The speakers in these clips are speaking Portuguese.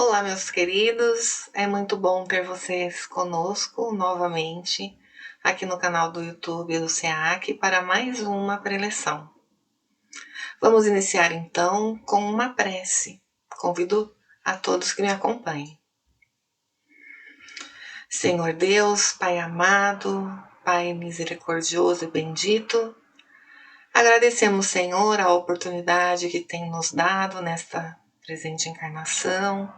Olá, meus queridos, é muito bom ter vocês conosco novamente aqui no canal do YouTube do SEAC para mais uma preleção. Vamos iniciar então com uma prece. Convido a todos que me acompanhem. Senhor Deus, Pai amado, Pai misericordioso e bendito, agradecemos, Senhor, a oportunidade que tem nos dado nesta presente encarnação,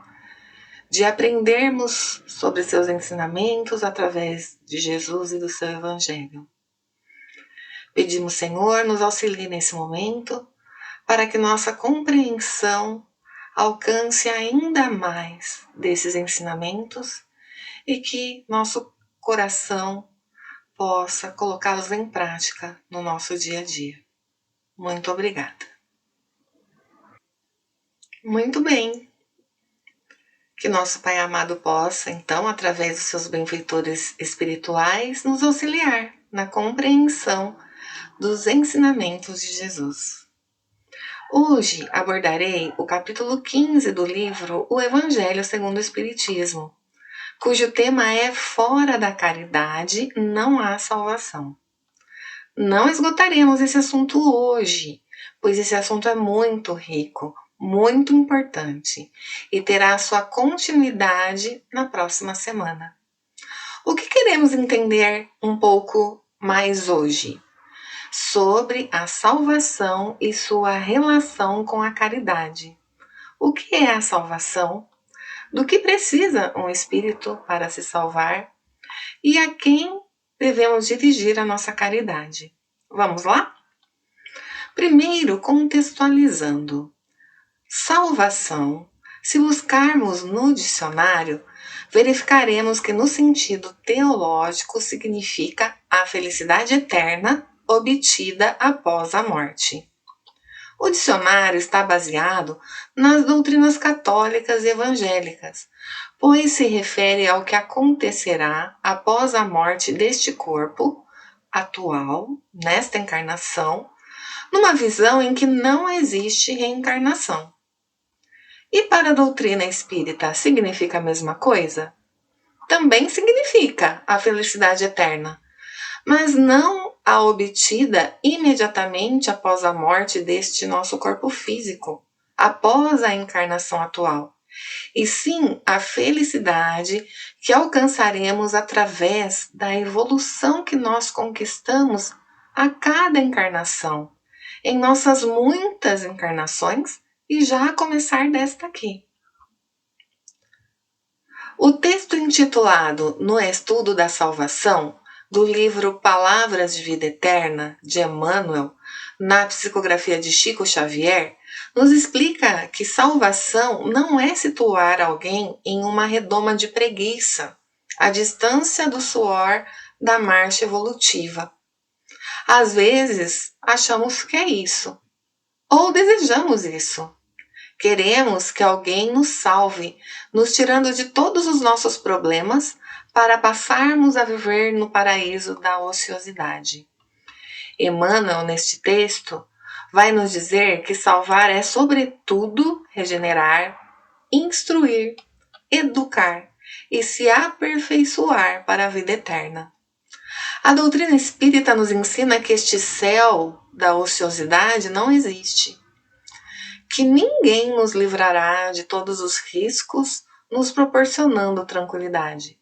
de aprendermos sobre seus ensinamentos através de Jesus e do seu Evangelho. Pedimos, Senhor, nos auxilie nesse momento para que nossa compreensão alcance ainda mais desses ensinamentos e que nosso coração possa colocá-los em prática no nosso dia a dia. Muito obrigada. Muito bem. Que nosso Pai amado possa, então, através dos seus benfeitores espirituais, nos auxiliar na compreensão dos ensinamentos de Jesus. Hoje abordarei o capítulo 15 do livro O Evangelho segundo o Espiritismo, cujo tema é Fora da caridade não há salvação. Não esgotaremos esse assunto hoje, pois esse assunto é muito rico, muito importante e terá sua continuidade na próxima semana. O que queremos entender um pouco mais hoje? Sobre a salvação e sua relação com a caridade. O que é a salvação? Do que precisa um espírito para se salvar? E a quem devemos dirigir a nossa caridade? Vamos lá? Primeiro, contextualizando. Salvação, se buscarmos no dicionário, verificaremos que no sentido teológico significa a felicidade eterna obtida após a morte. O dicionário está baseado nas doutrinas católicas e evangélicas, pois se refere ao que acontecerá após a morte deste corpo atual, nesta encarnação, numa visão em que não existe reencarnação. E para a doutrina espírita, significa a mesma coisa? Também significa a felicidade eterna, mas não a obtida imediatamente após a morte deste nosso corpo físico, após a encarnação atual, e sim a felicidade que alcançaremos através da evolução que nós conquistamos a cada encarnação, em nossas muitas encarnações, e já a começar desta aqui. O texto intitulado No Estudo da Salvação, do livro Palavras de Vida Eterna, de Emmanuel, na psicografia de Chico Xavier, nos explica que salvação não é situar alguém em uma redoma de preguiça, à distância do suor da marcha evolutiva. Às vezes, achamos que é isso, ou desejamos isso. Queremos que alguém nos salve, nos tirando de todos os nossos problemas para passarmos a viver no paraíso da ociosidade. Emmanuel, neste texto, vai nos dizer que salvar é, sobretudo, regenerar, instruir, educar e se aperfeiçoar para a vida eterna. A doutrina espírita nos ensina que este céu da ociosidade não existe, que ninguém nos livrará de todos os riscos, nos proporcionando tranquilidade.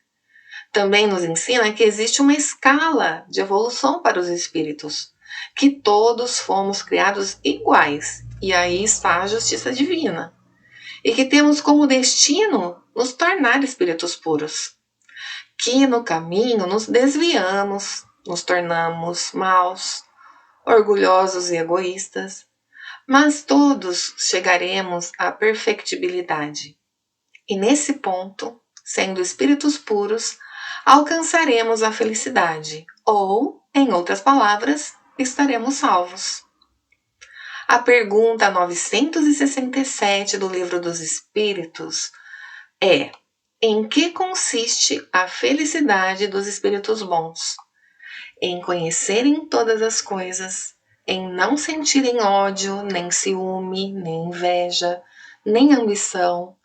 Também nos ensina que existe uma escala de evolução para os espíritos, que todos fomos criados iguais, e aí está a justiça divina, e que temos como destino nos tornar espíritos puros, que no caminho nos desviamos, nos tornamos maus, orgulhosos e egoístas, mas todos chegaremos à perfectibilidade. E nesse ponto, sendo espíritos puros, alcançaremos a felicidade, ou, em outras palavras, estaremos salvos. A pergunta 967 do Livro dos Espíritos é: em que consiste a felicidade dos espíritos bons? Em conhecerem todas as coisas, em não sentirem ódio, nem ciúme, nem inveja, nem ambição,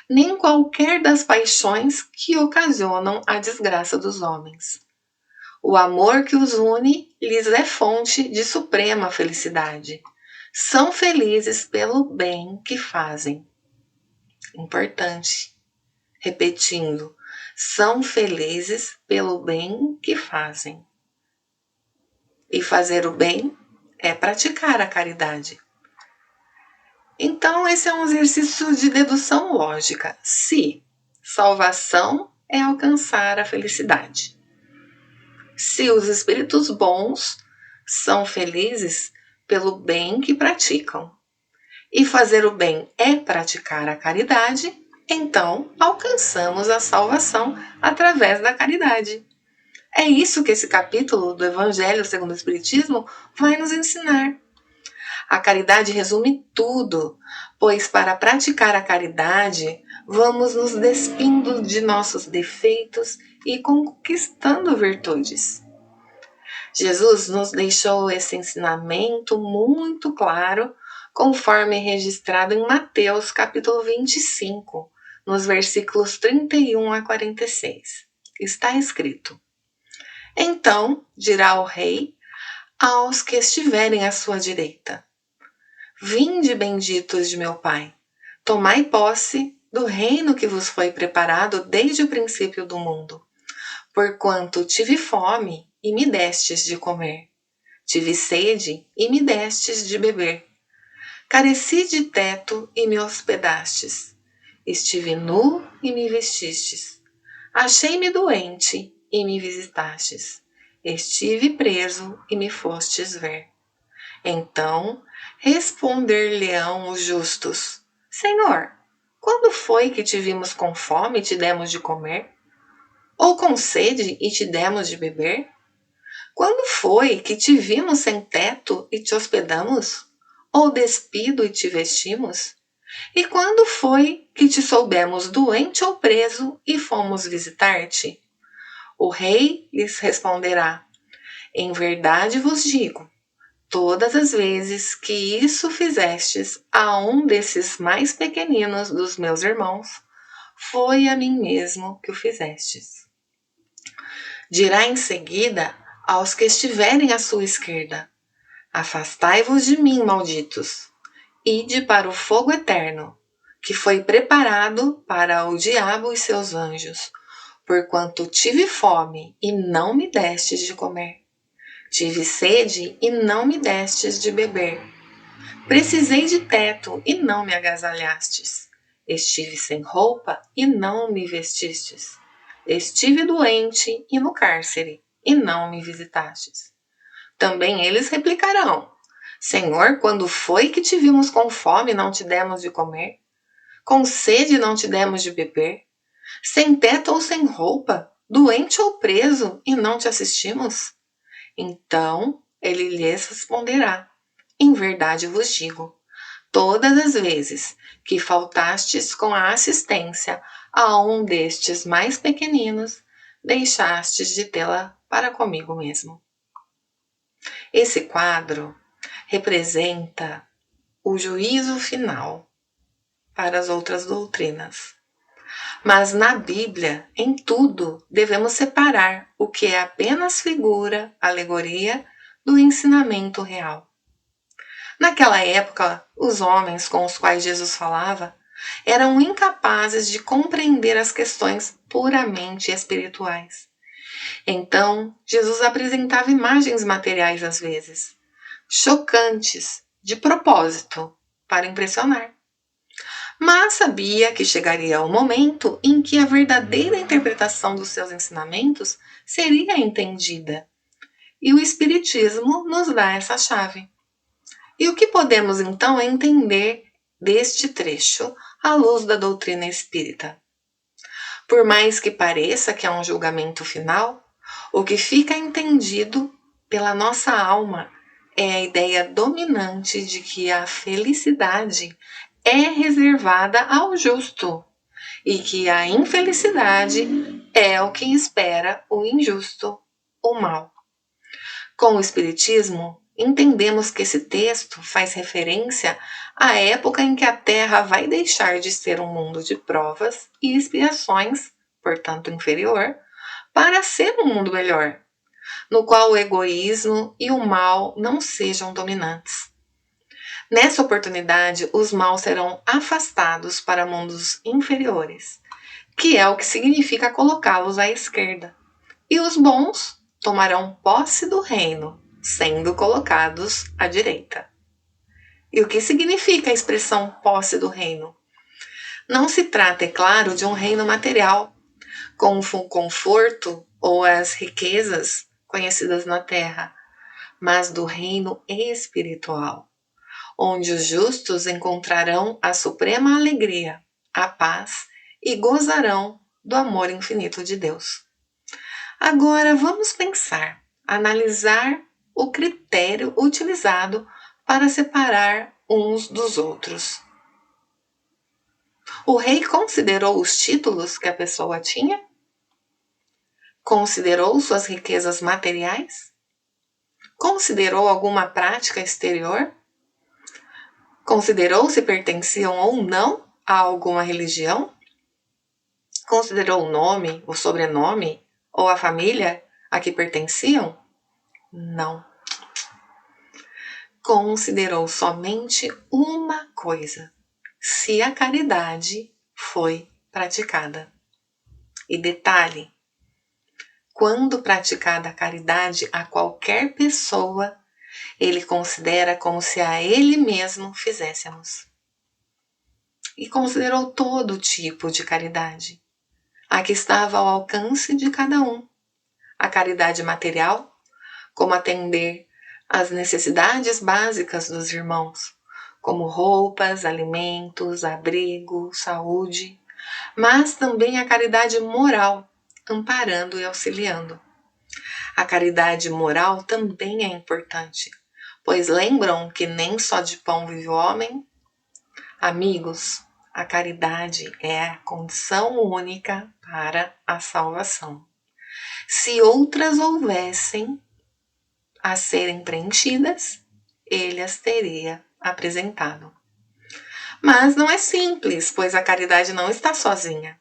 nem qualquer das paixões que ocasionam a desgraça dos homens. O amor que os une lhes é fonte de suprema felicidade. São felizes pelo bem que fazem. Importante. Repetindo, são felizes pelo bem que fazem. E fazer o bem é praticar a caridade. Então, esse é um exercício de dedução lógica. Se salvação é alcançar a felicidade. Se os espíritos bons são felizes pelo bem que praticam. E fazer o bem é praticar a caridade, então alcançamos a salvação através da caridade. É isso que esse capítulo do Evangelho segundo o Espiritismo vai nos ensinar. A caridade resume tudo, pois para praticar a caridade, vamos nos despindo de nossos defeitos e conquistando virtudes. Jesus nos deixou esse ensinamento muito claro, conforme registrado em Mateus capítulo 25, nos versículos 31 a 46. Está escrito: Então dirá o rei aos que estiverem à sua direita: Vinde, benditos de meu Pai, tomai posse do reino que vos foi preparado desde o princípio do mundo. Porquanto tive fome e me destes de comer, tive sede e me destes de beber, careci de teto e me hospedastes, estive nu e me vestistes, achei-me doente e me visitastes, estive preso e me fostes ver. Então responder-lhe-ão os justos: Senhor, quando foi que te vimos com fome e te demos de comer? Ou com sede e te demos de beber? Quando foi que te vimos sem teto e te hospedamos? Ou despido e te vestimos? E quando foi que te soubemos doente ou preso e fomos visitar-te? O rei lhes responderá: Em verdade vos digo, todas as vezes que isso fizestes a um desses mais pequeninos dos meus irmãos, foi a mim mesmo que o fizestes. Dirá em seguida aos que estiverem à sua esquerda: Afastai-vos de mim, malditos, ide para o fogo eterno, que foi preparado para o diabo e seus anjos, porquanto tive fome e não me destes de comer, tive sede e não me destes de beber, precisei de teto e não me agasalhastes, estive sem roupa e não me vestistes, estive doente e no cárcere e não me visitastes. Também eles replicarão: Senhor, quando foi que te vimos com fome e não te demos de comer? Com sede e não te demos de beber? Sem teto ou sem roupa? Doente ou preso e não te assistimos? Então ele lhes responderá: Em verdade vos digo, todas as vezes que faltastes com a assistência a um destes mais pequeninos, deixastes de tê-la para comigo mesmo. Esse quadro representa o juízo final para as outras doutrinas. Mas na Bíblia, em tudo, devemos separar o que é apenas figura, alegoria, do ensinamento real. Naquela época, os homens com os quais Jesus falava eram incapazes de compreender as questões puramente espirituais. Então, Jesus apresentava imagens materiais às vezes, chocantes, de propósito, para impressionar. Mas sabia que chegaria o momento em que a verdadeira interpretação dos seus ensinamentos seria entendida. E o Espiritismo nos dá essa chave. E o que podemos então entender deste trecho à luz da doutrina espírita? Por mais que pareça que é um julgamento final, o que fica entendido pela nossa alma é a ideia dominante de que a felicidade é reservada ao justo e que a infelicidade é o que espera o injusto, o mal. Com o Espiritismo, entendemos que esse texto faz referência à época em que a Terra vai deixar de ser um mundo de provas e expiações, portanto inferior, para ser um mundo melhor, no qual o egoísmo e o mal não sejam dominantes. Nessa oportunidade, os maus serão afastados para mundos inferiores, que é o que significa colocá-los à esquerda, e os bons tomarão posse do reino, sendo colocados à direita. E o que significa a expressão posse do reino? Não se trata, é claro, de um reino material, com o conforto ou as riquezas conhecidas na terra, mas do reino espiritual, onde os justos encontrarão a suprema alegria, a paz e gozarão do amor infinito de Deus. Agora vamos pensar, analisar o critério utilizado para separar uns dos outros. O rei considerou os títulos que a pessoa tinha? Considerou suas riquezas materiais? Considerou alguma prática exterior? Considerou se pertenciam ou não a alguma religião? Considerou o nome, o sobrenome ou a família a que pertenciam? Não. Considerou somente uma coisa: se a caridade foi praticada. E detalhe, quando praticada a caridade a qualquer pessoa, ele considera como se a ele mesmo fizéssemos. E considerou todo tipo de caridade, a que estava ao alcance de cada um. A caridade material, como atender às necessidades básicas dos irmãos, como roupas, alimentos, abrigo, saúde, mas também a caridade moral, amparando e auxiliando. A caridade moral também é importante, pois lembram que nem só de pão vive o homem? Amigos, a caridade é a condição única para a salvação. Se outras houvessem a serem preenchidas, ele as teria apresentado. Mas não é simples, pois a caridade não está sozinha.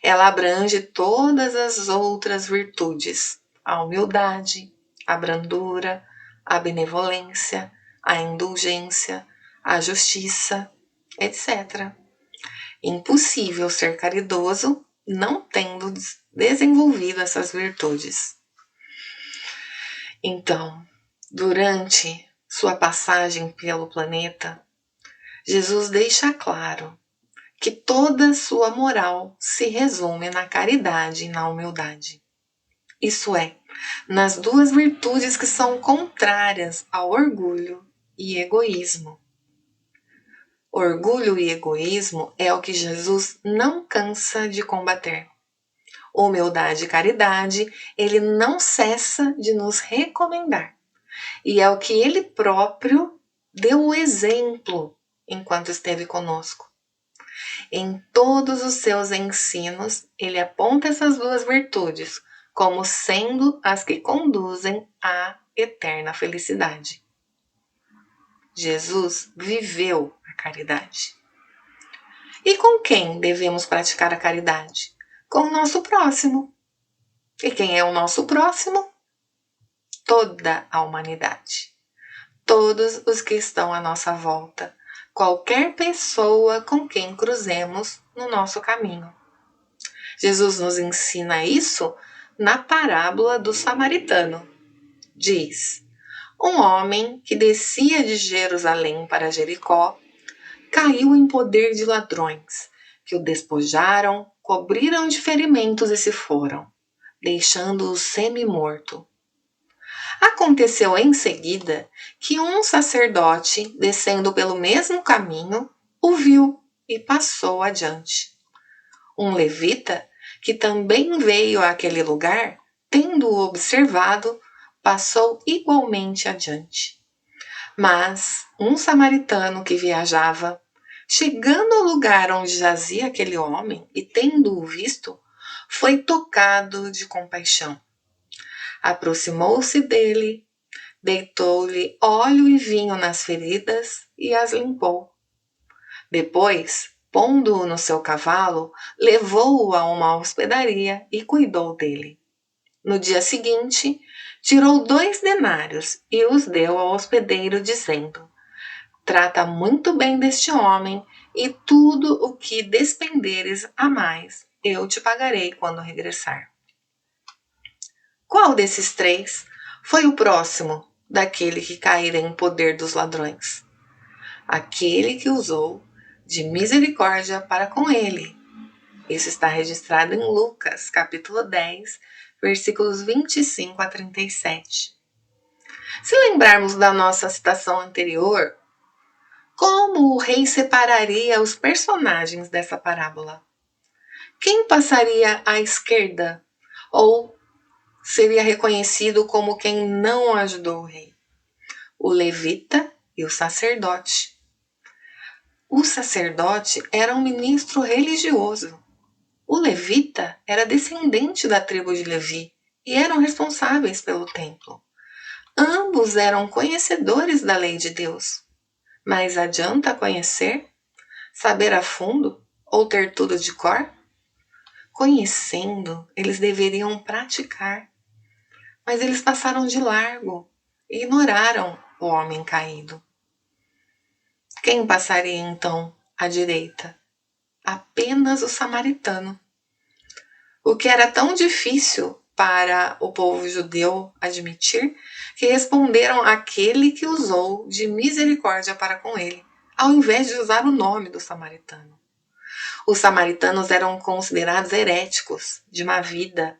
Ela abrange todas as outras virtudes: a humildade, a brandura, a benevolência, a indulgência, a justiça, etc. Impossível ser caridoso não tendo desenvolvido essas virtudes. Então, durante sua passagem pelo planeta, Jesus deixa claro que toda sua moral se resume na caridade e na humildade. Isso é, nas duas virtudes que são contrárias ao orgulho e egoísmo. Orgulho e egoísmo é o que Jesus não cansa de combater. Humildade e caridade, ele não cessa de nos recomendar. E é o que ele próprio deu o exemplo enquanto esteve conosco. Em todos os seus ensinos, ele aponta essas duas virtudes como sendo as que conduzem à eterna felicidade. Jesus viveu a caridade. E com quem devemos praticar a caridade? Com o nosso próximo. E quem é o nosso próximo? Toda a humanidade. Todos os que estão à nossa volta. Qualquer pessoa com quem cruzemos no nosso caminho. Jesus nos ensina isso na parábola do samaritano. Diz: um homem que descia de Jerusalém para Jericó caiu em poder de ladrões, que o despojaram, cobriram de ferimentos e se foram, deixando-o semi-morto. Aconteceu em seguida que um sacerdote, descendo pelo mesmo caminho, o viu e passou adiante. Um levita, que também veio àquele lugar, tendo-o observado, passou igualmente adiante. Mas um samaritano que viajava, chegando ao lugar onde jazia aquele homem e tendo-o visto, foi tocado de compaixão. Aproximou-se dele, Deitou-lhe óleo e vinho nas feridas e as limpou. Depois, pondo-o no seu cavalo, levou-o a uma hospedaria e cuidou dele. No dia seguinte, tirou 2 denários e os deu ao hospedeiro, dizendo: trata muito bem deste homem, e tudo o que despenderes a mais, eu te pagarei quando regressar. Qual desses 3 foi o próximo daquele que caíra em poder dos ladrões? Aquele que usou de misericórdia para com ele. Isso está registrado em Lucas, capítulo 10, versículos 25 a 37. Se lembrarmos da nossa citação anterior, como o rei separaria os personagens dessa parábola? Quem passaria à esquerda ou seria reconhecido como quem não ajudou o rei? O levita e o sacerdote. O sacerdote era um ministro religioso. O levita era descendente da tribo de Levi e eram responsáveis pelo templo. Ambos eram conhecedores da lei de Deus. Mas adianta conhecer, saber a fundo ou ter tudo de cor? Conhecendo, eles deveriam praticar, mas eles passaram de largo e ignoraram o homem caído. Quem passaria então à direita? Apenas o samaritano. O que era tão difícil para o povo judeu admitir, que responderam àquele que usou de misericórdia para com ele, ao invés de usar o nome do samaritano. Os samaritanos eram considerados heréticos, de má vida,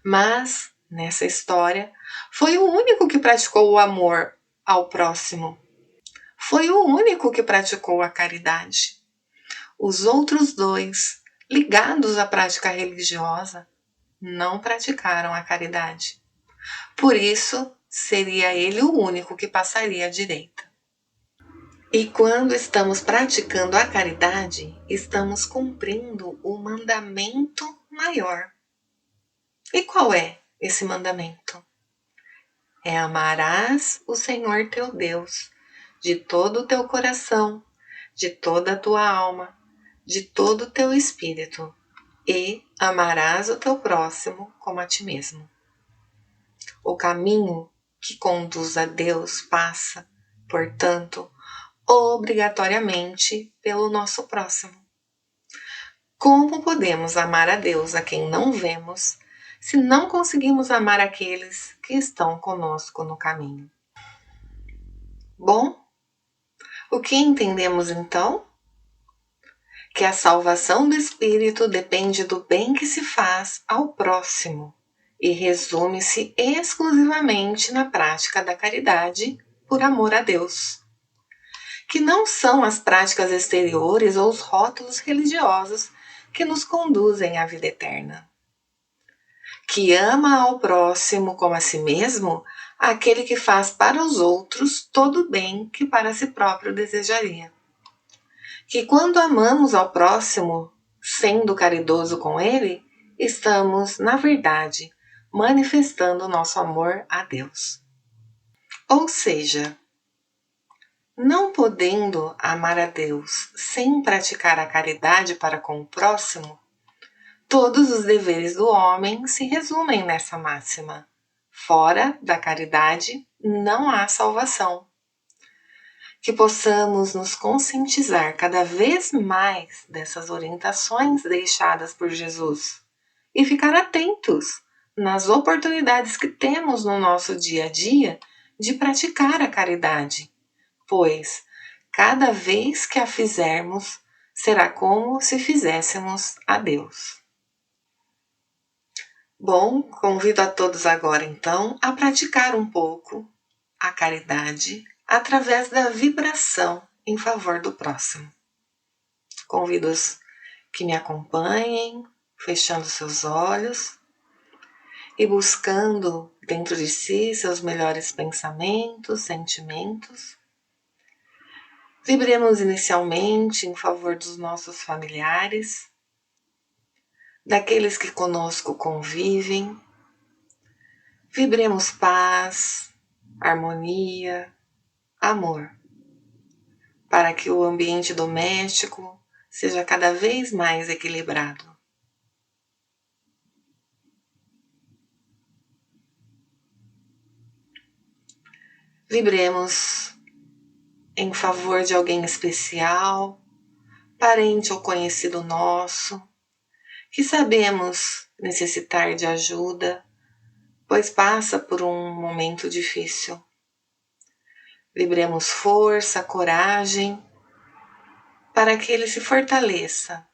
mas, nessa história, foi o único que praticou o amor ao próximo. Foi o único que praticou a caridade. Os outros 2, ligados à prática religiosa, não praticaram a caridade. Por isso, seria ele o único que passaria à direita. E quando estamos praticando a caridade, estamos cumprindo o mandamento maior. E qual é esse mandamento? É amarás o Senhor teu Deus de todo o teu coração, de toda a tua alma, de todo o teu espírito, e amarás o teu próximo como a ti mesmo. O caminho que conduz a Deus passa, portanto, obrigatoriamente pelo nosso próximo. Como podemos amar a Deus a quem não vemos, se não conseguimos amar aqueles que estão conosco no caminho? Bom, o que entendemos então? Que a salvação do espírito depende do bem que se faz ao próximo e resume-se exclusivamente na prática da caridade por amor a Deus. Que não são as práticas exteriores ou os rótulos religiosos que nos conduzem à vida eterna. Que ama ao próximo como a si mesmo, aquele que faz para os outros todo o bem que para si próprio desejaria. Que quando amamos ao próximo, sendo caridoso com ele, estamos, na verdade, manifestando nosso amor a Deus. Ou seja, não podendo amar a Deus sem praticar a caridade para com o próximo, todos os deveres do homem se resumem nessa máxima. Fora da caridade não há salvação. Que possamos nos conscientizar cada vez mais dessas orientações deixadas por Jesus e ficar atentos nas oportunidades que temos no nosso dia a dia de praticar a caridade, pois cada vez que a fizermos será como se fizéssemos a Deus. Bom, convido a todos agora então a praticar um pouco a caridade através da vibração em favor do próximo. Convido-os que me acompanhem, fechando seus olhos e buscando dentro de si seus melhores pensamentos, sentimentos. Vibremos inicialmente em favor dos nossos familiares, daqueles que conosco convivem. Vibremos paz, harmonia, amor, para que o ambiente doméstico seja cada vez mais equilibrado. Vibremos em favor de alguém especial, parente ou conhecido nosso, que sabemos necessitar de ajuda, pois passa por um momento difícil. Vibremos força, coragem, para que ele se fortaleça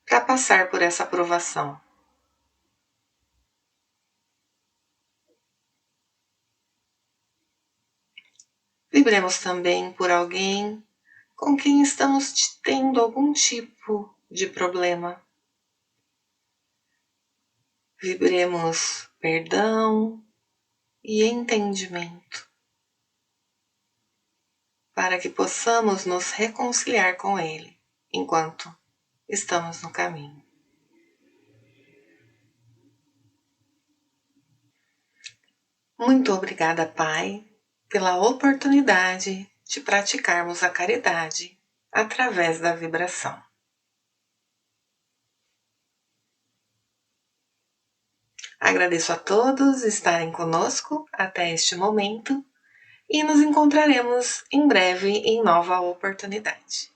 para passar por essa provação. Vibremos também por alguém com quem estamos tendo algum tipo de problema. Vibremos perdão e entendimento, para que possamos nos reconciliar com ele enquanto estamos no caminho. Muito obrigada, Pai, pela oportunidade de praticarmos a caridade através da vibração. Agradeço a todos estarem conosco até este momento e nos encontraremos em breve em nova oportunidade.